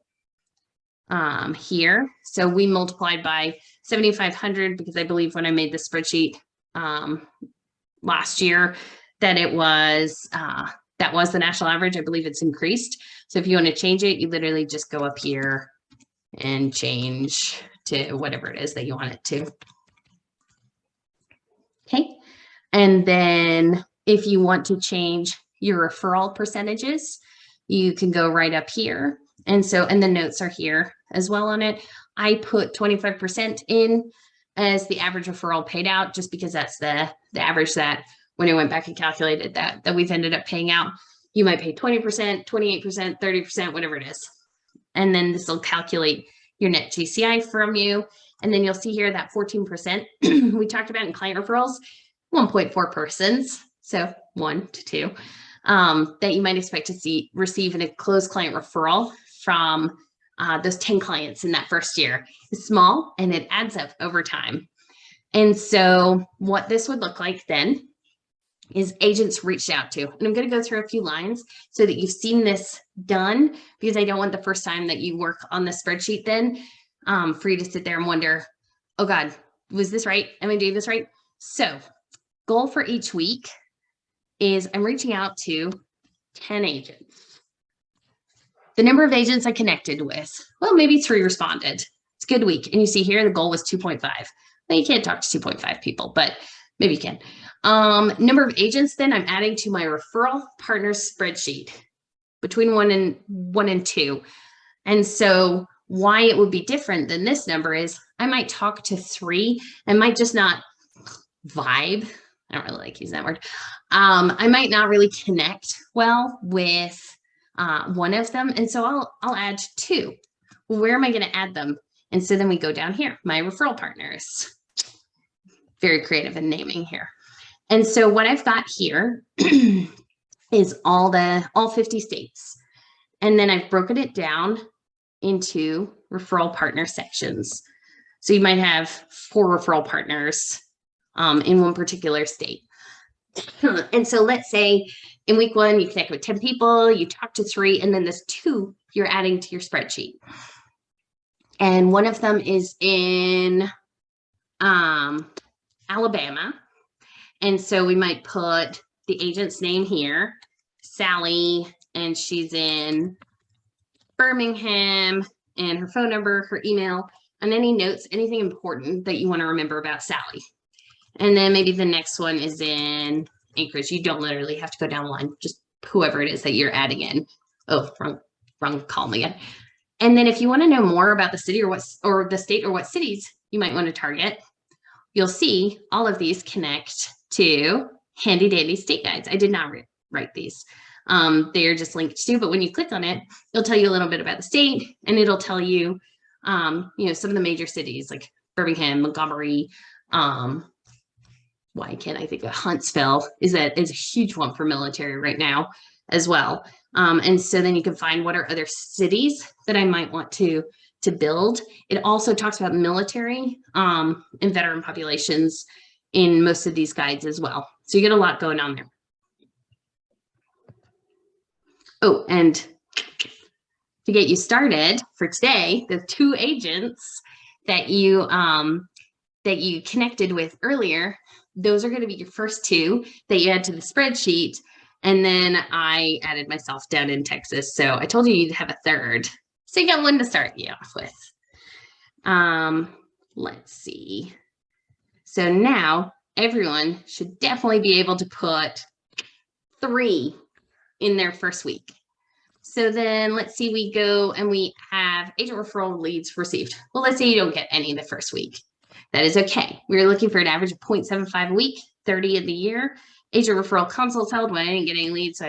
Speaker 2: here, so we multiplied by 7,500, because I believe when I made the spreadsheet, last year that it was, that was the national average. I believe it's increased. So if you want to change it, you literally just go up here and change to whatever it is that you want it to. Okay. And then if you want to change your referral percentages, you can go right up here. And so, and the notes are here as well on it. I put 25% in as the average referral paid out, just because that's the average that when I went back and calculated that we've ended up paying out. You might pay 20%, 28%, 30%, whatever it is. And then this will calculate your net GCI from you. And then you'll see here that 14% we talked about in client referrals, 1.4 persons, so 1 to 2, that you might expect to receive in a closed client referral from those 10 clients in that first year. It's small and it adds up over time. And so what this would look like then is agents reached out to, and I'm going to go through a few lines so that you've seen this done, because I don't want the first time that you work on the spreadsheet then for you to sit there and wonder, oh God, was this right? Am I doing this right? So goal for each week is I'm reaching out to 10 agents. The number of agents I connected with, well, maybe 3 responded. It's a good week. And you see here, the goal was 2.5. Now you can't talk to 2.5 people, but maybe you can. Number of agents, then I'm adding to my referral partners spreadsheet between 1 and 2. And so why it would be different than this number is I might talk to 3 and might just not vibe. I don't really like using that word. I might not really connect well with one of them. And so I'll add 2. Well, where am I going to add them? And so then we go down here, my referral partners. Very creative in naming here. And so what I've got here is all 50 states. And then I've broken it down into referral partner sections. So you might have 4 referral partners in one particular state. And so let's say in week 1, you connect with 10 people, you talk to 3, and then this 2 you're adding to your spreadsheet. And one of them is in Alabama. And so we might put the agent's name here, Sally, and she's in Birmingham, and her phone number, her email, and any notes, anything important that you want to remember about Sally. And then maybe the next one is in Anchorage. You don't literally have to go down the line, just whoever it is that you're adding in. Oh, wrong column again. And then if you want to know more about the city or the state or what cities you might want to target, you'll see all of these connect to handy dandy state guides. I did not write these. They are just linked to, but when you click on it, it'll tell you a little bit about the state, and it'll tell you, some of the major cities like Birmingham, Montgomery, why can't I think of Huntsville is a huge one for military right now as well. And so then you can find what are other cities that I might want to build. It also talks about military and veteran populations in most of these guides as well. So you get a lot going on there. Oh, and to get you started for today, the 2 agents that you connected with earlier, those are going to be your first 2 that you add to the spreadsheet. And then I added myself down in Texas. So I told you you'd have a 3rd. So you got 1 to start you off with. Let's see. So now everyone should definitely be able to put 3 in their first week. So then let's see, we go and we have agent referral leads received. Well, let's say you don't get any the first week. That is okay. We're looking for an average of 0.75 a week, 30 in the year. Agent referral consults held when I didn't get any leads. So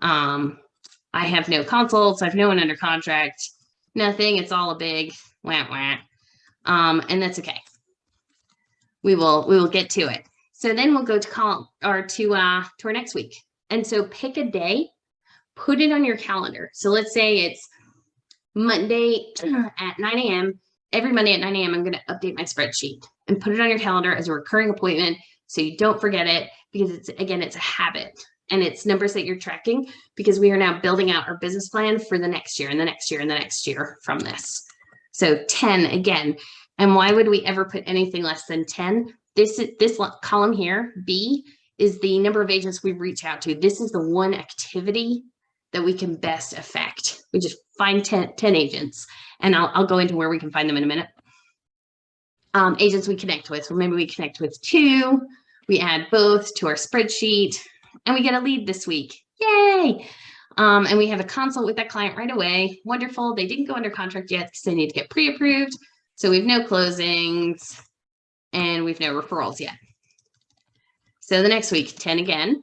Speaker 2: I have no consults. I have no one under contract, nothing. It's all a big wah wah. And that's okay. We will get to it. So then we'll go to our next week. And so pick a day, put it on your calendar. So let's say it's Monday at 9 a.m. Every Monday at 9 a.m. I'm going to update my spreadsheet and put it on your calendar as a recurring appointment so you don't forget it, because it's a habit and it's numbers that you're tracking, because we are now building out our business plan for the next year and the next year and the next year from this. So 10 again. And why would we ever put anything less than 10? this column here, B, is the number of agents we reach out to. This is the one activity that we can best affect. We just find 10 agents, and I'll go into where we can find them in a minute. Agents we connect with. So maybe we connect with 2, we add both to our spreadsheet, and we get a lead this week. Yay! And we have a consult with that client right away. Wonderful. They didn't go under contract yet because they need to get pre-approved. So we have no closings and we've no referrals yet. So the next week, 10 again.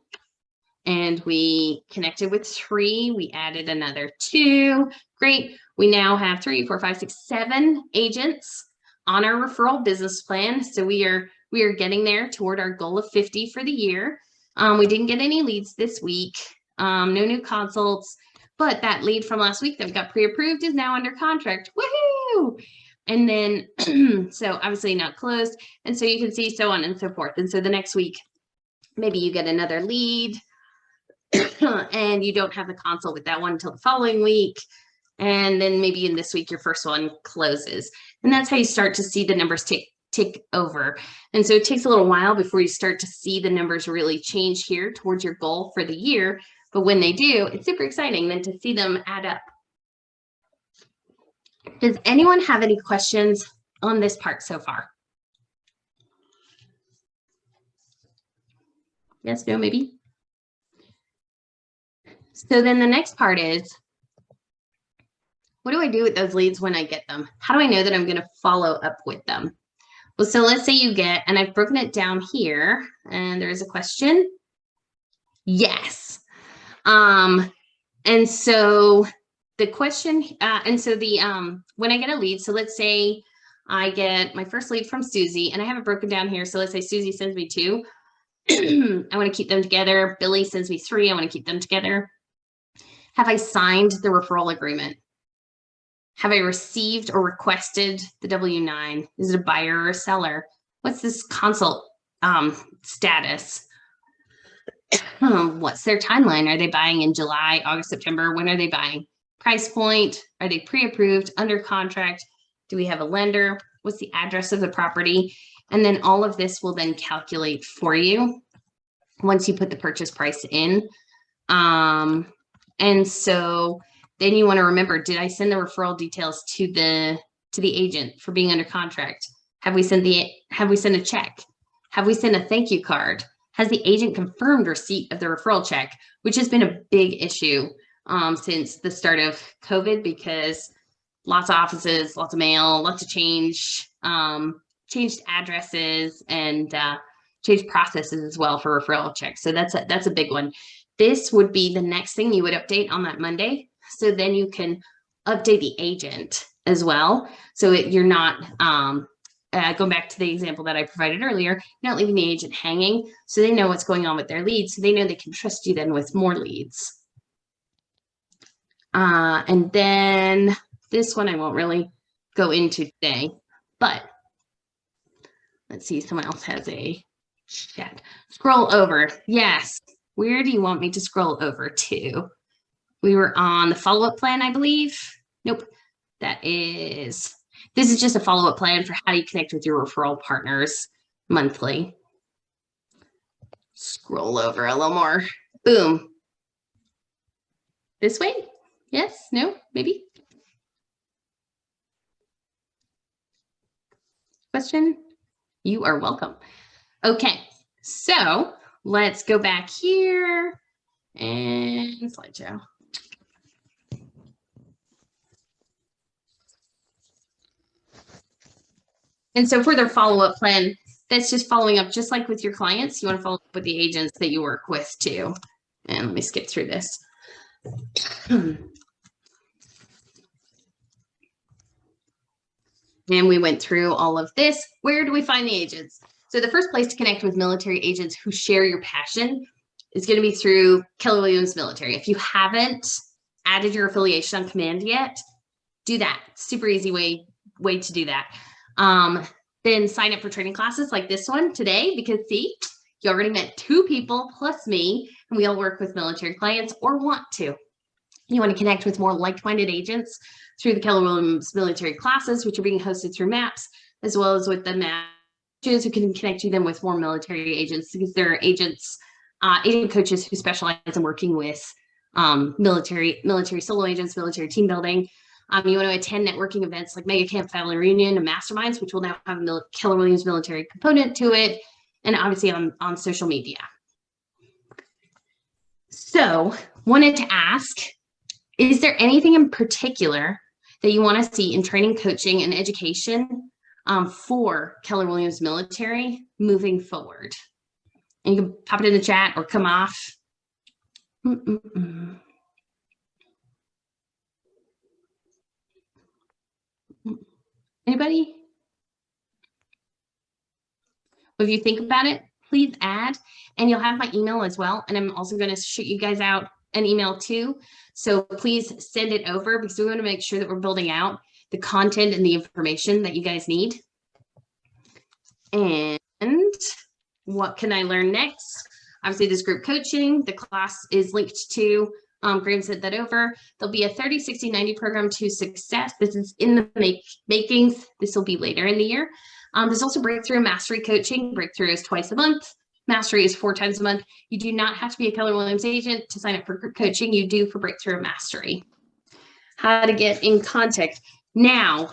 Speaker 2: And we connected with 3. We added another 2. Great. We now have 3, 4, 5, 6, 7 agents on our referral business plan. So we are getting there toward our goal of 50 for the year. We didn't get any leads this week. No new consults, but that lead from last week that we got pre-approved is now under contract. Woohoo! And then, so obviously not closed. And so you can see so on and so forth. And so the next week, maybe you get another lead and you don't have the consult with that one until the following week. And then maybe in this week, your first one closes. And that's how you start to see the numbers tick over. And so it takes a little while before you start to see the numbers really change here towards your goal for the year. But when they do, it's super exciting then to see them add up. Does anyone have any questions on this part so far? Yes, no, maybe? So then the next part is, what do I do with those leads when I get them? How do I know that I'm going to follow up with them? Well, so let's say you get, and I've broken it down here, and there is a question. Yes. And so the question, when I get a lead, so let's say I get my first lead from Susie, and I have it broken down here. So let's say Susie sends me 2. I want to keep them together. Billy sends me 3. I want to keep them together. Have I signed the referral agreement? Have I received or requested the W-9? Is it a buyer or a seller? What's this consult status? What's their timeline? Are they buying in July, August, September? When are they buying? Price point? Are they pre-approved, under contract? Do we have a lender? What's the address of the property? And then all of this will then calculate for you once you put the purchase price in. And so then you want to remember, did I send the referral details to the agent for being under contract? Have we sent a check? Have we sent a thank you card? Has the agent confirmed receipt of the referral check, which has been a big issue since the start of COVID, because lots of offices, lots of mail, lots of changed addresses and changed processes as well for referral checks. So that's a big one. This would be the next thing you would update on that Monday. So then you can update the agent as well. So you're not, going back to the example that I provided earlier, you're not leaving the agent hanging. So they know what's going on with their leads. So they know they can trust you then with more leads. And then this one I won't really go into today, but let's see, someone else has a chat. Scroll over. Yes. Where do you want me to scroll over to? We were on the follow-up plan, I believe. Nope. This is just a follow-up plan for how you connect with your referral partners monthly. Scroll over a little more. Boom. This way? Yes? No? Maybe? Question? You are welcome. Okay. So let's go back here and slideshow. And so for their follow-up plan, that's just following up, just like with your clients. You want to follow up with the agents that you work with too. And let me skip through this. And we went through all of this. Where do we find the agents? So the first place to connect with military agents who share your passion is going to be through Keller Williams Military. If you haven't added your affiliation on command yet, do that. Super easy way to do that. Then sign up for training classes like this one today, because see, you already met 2 people plus me, and we all work with military clients or want to. You want to connect with more like-minded agents through the Keller Williams Military classes, which are being hosted through MAPS, as well as with the MAPS coaches who can connect you then with more military agents, because there are agents, agent coaches who specialize in working with military solo agents, military team building. You want to attend networking events like Mega Camp, Family Reunion, and Masterminds, which will now have a Keller Williams military component to it, and obviously on social media. So, wanted to ask, is there anything in particular that you want to see in training, coaching, and education for Keller Williams military moving forward? And you can pop it in the chat or come off. Anybody? If you think about it, please add, and you'll have my email as well. And I'm also going to shoot you guys out an email too. So please send it over, because we want to make sure that we're building out the content and the information that you guys need. And what can I learn next? Obviously, this group coaching, the class is linked to, Graham sent that over. There'll be a 30, 60, 90 program to success. This is in the makings. This will be later in the year. There's also breakthrough and mastery coaching. Breakthrough is twice a month. Mastery is 4 times a month. You do not have to be a Keller Williams agent to sign up for group coaching. You do for breakthrough and mastery. How to get in contact. Now,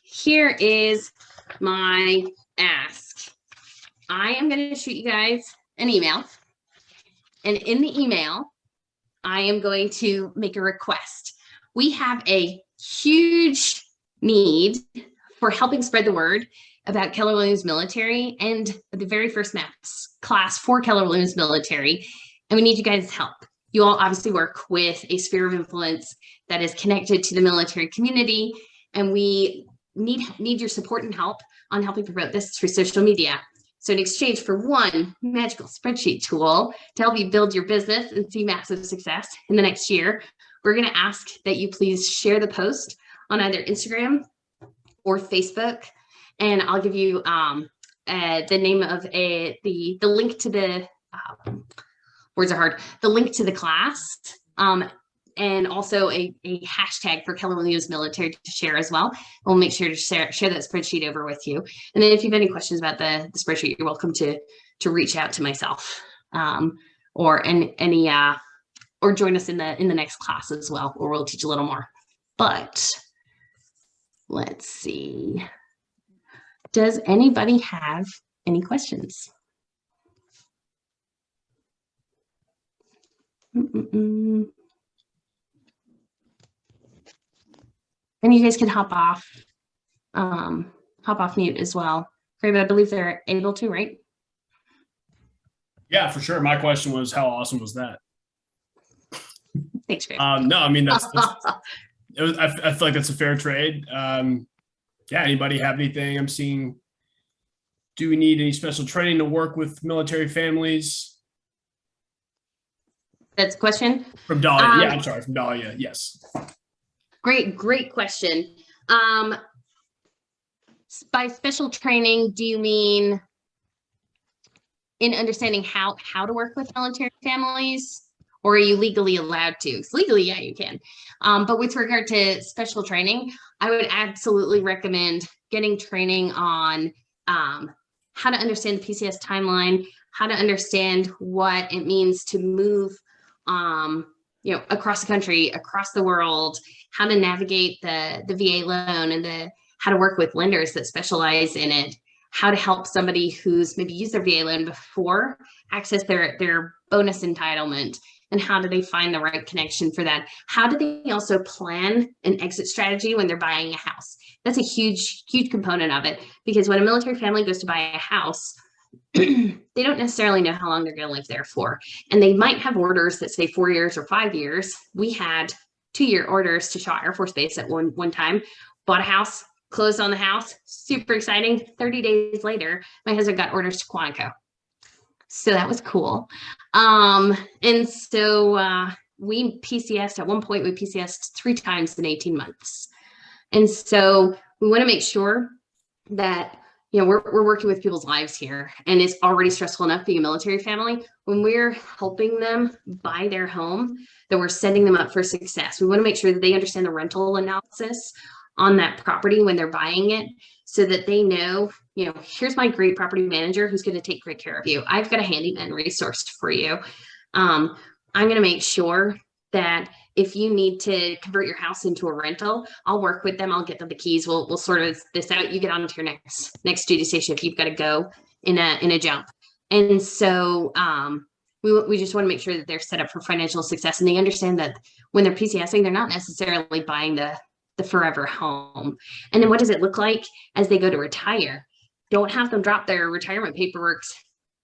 Speaker 2: here is my ask. I am going to shoot you guys an email. And in the email, I am going to make a request. We have a huge need for helping spread the word about Keller Williams military and the very first MAPS class for Keller Williams military. And we need you guys' help. You all obviously work with a sphere of influence that is connected to the military community. And we need your support and help on helping promote this through social media. So in exchange for one magical spreadsheet tool to help you build your business and see massive success in the next year, we're going to ask that you please share the post on either Instagram or Facebook. And I'll give you the name of the link to the words are hard. The link to the class, and also a hashtag for Keller Williams military to share as well. We'll make sure to share that spreadsheet over with you. And then if you have any questions about the spreadsheet, you're welcome to reach out to myself, or or join us in the next class as well, where we'll teach a little more. But let's see. Does anybody have any questions? And you guys can hop off mute as well. Great, but I believe they're able to, right?
Speaker 1: Yeah, for sure. My question was, how awesome was that?
Speaker 2: Thanks, Graham.
Speaker 1: No, I mean, I feel like that's a fair trade. Yeah, anybody have anything? I'm seeing, do we need any special training to work with military families?
Speaker 2: That's a question?
Speaker 1: From Dahlia. Yeah, I'm sorry, from Dahlia, yes.
Speaker 2: Great question. By special training, do you mean in understanding how to work with military families? Or are you legally allowed to? So legally, yeah, you can. But with regard to special training, I would absolutely recommend getting training on how to understand the PCS timeline, how to understand what it means to move, across the country, across the world, how to navigate the VA loan and how to work with lenders that specialize in it, how to help somebody who's maybe used their VA loan before access their bonus entitlement, and how do they find the right connection for that? How do they also plan an exit strategy when they're buying a house? That's a huge component of it, because when a military family goes to buy a house, they don't necessarily know how long they're going to live there for. And they might have orders that say 4 years or 5 years. We had 2-year orders to Shaw Air Force Base at one time, bought a house, closed on the house, super exciting. 30 days later, my husband got orders to Quantico. So that was cool. And so we PCS'd at one point, we PCS'd 3 times in 18 months. And so we want to make sure that, we're working with people's lives here, and it's already stressful enough being a military family. When we're helping them buy their home, that we're setting them up for success. We want to make sure that they understand the rental analysis on that property when they're buying it, so that they know, here's my great property manager who's going to take great care of you. I've got a handyman resource for you. I'm going to make sure that if you need to convert your house into a rental, I'll work with them. I'll get them the keys. We'll sort of this out. You get on to your next duty station if you've got to go in a jump. And so we just want to make sure that they're set up for financial success, and they understand that when they're PCSing, they're not necessarily buying the forever home. And then what does it look like as they go to retire? Don't have them drop their retirement paperwork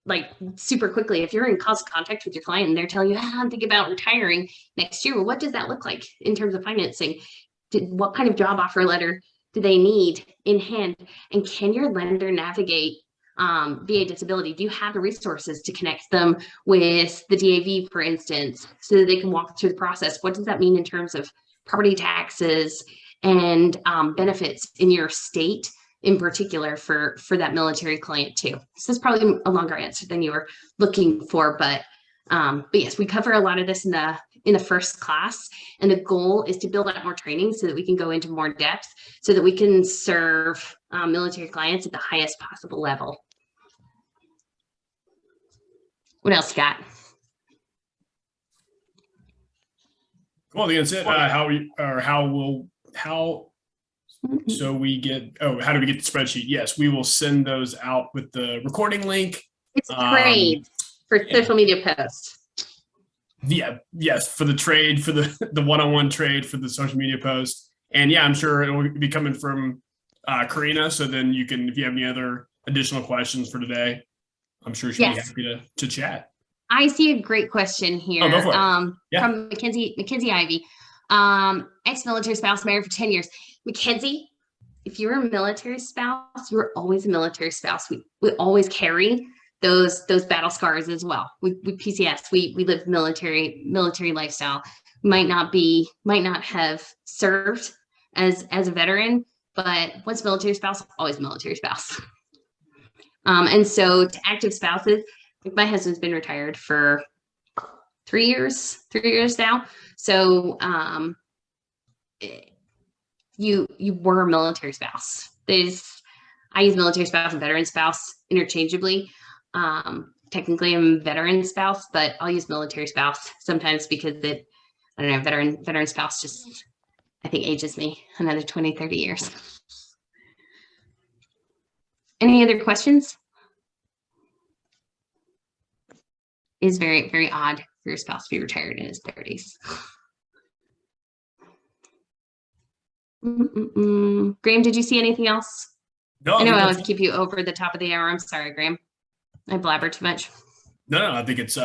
Speaker 2: like super quickly. If you're in constant contact with your client and they're telling you, I'm thinking about retiring next year, well, what does that look like in terms of financing? What kind of job offer letter do they need in hand? And can your lender navigate VA disability? Do you have the resources to connect them with the DAV, for instance, so that they can walk through the process? What does that mean in terms of property taxes and benefits in your state, in particular for that military client too? So that's probably a longer answer than you were looking for, but yes, we cover a lot of this in the first class, and the goal is to build out more training so that we can go into more depth, so that we can serve military clients at the highest possible level. What else, Scott?
Speaker 1: Well, that's it. How do we get the spreadsheet? Yes, we will send those out with the recording link.
Speaker 2: It's trade for social media posts.
Speaker 1: Yeah, yes, for the trade, for the one-on-one trade, for the social media post. And yeah, I'm sure it will be coming from Karina. So then you can, if you have any other additional questions for today, I'm sure she'll be happy to chat.
Speaker 2: I see a great question here.
Speaker 1: Oh, go for it.
Speaker 2: From Mackenzie Ivy, ex-military spouse, married for 10 years. Mackenzie, if you're a military spouse, you're always a military spouse. We always carry those battle scars as well. We PCS, we live military lifestyle. Might not have served as a veteran, but once military spouse, always military spouse. And so to active spouses, like my husband's been retired for 3 years now. So you were a military spouse. I use military spouse and veteran spouse interchangeably. Technically I'm a veteran spouse, but I'll use military spouse sometimes because veteran spouse just, I think, ages me another 20, 30 years. Any other questions? It's very, very odd for your spouse to be retired in his 30s. Graham, did you see anything else?
Speaker 1: No,
Speaker 2: I know I always keep you over the top of the hour. I'm sorry, Graham. I blabber too much.
Speaker 1: No, I think it's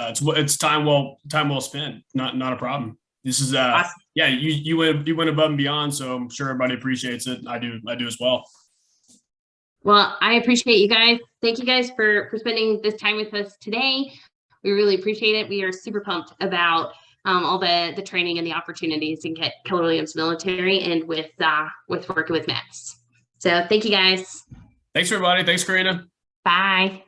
Speaker 1: time well spent. Not a problem. This is awesome. Yeah, you went above and beyond, so I'm sure everybody appreciates it. I do as well.
Speaker 2: Well, I appreciate you guys. Thank you guys for spending this time with us today. We really appreciate it. We are super pumped about all the training and the opportunities in Keller Williams Military and with working with MAPS. So thank you guys.
Speaker 1: Thanks everybody. Thanks, Karina.
Speaker 2: Bye.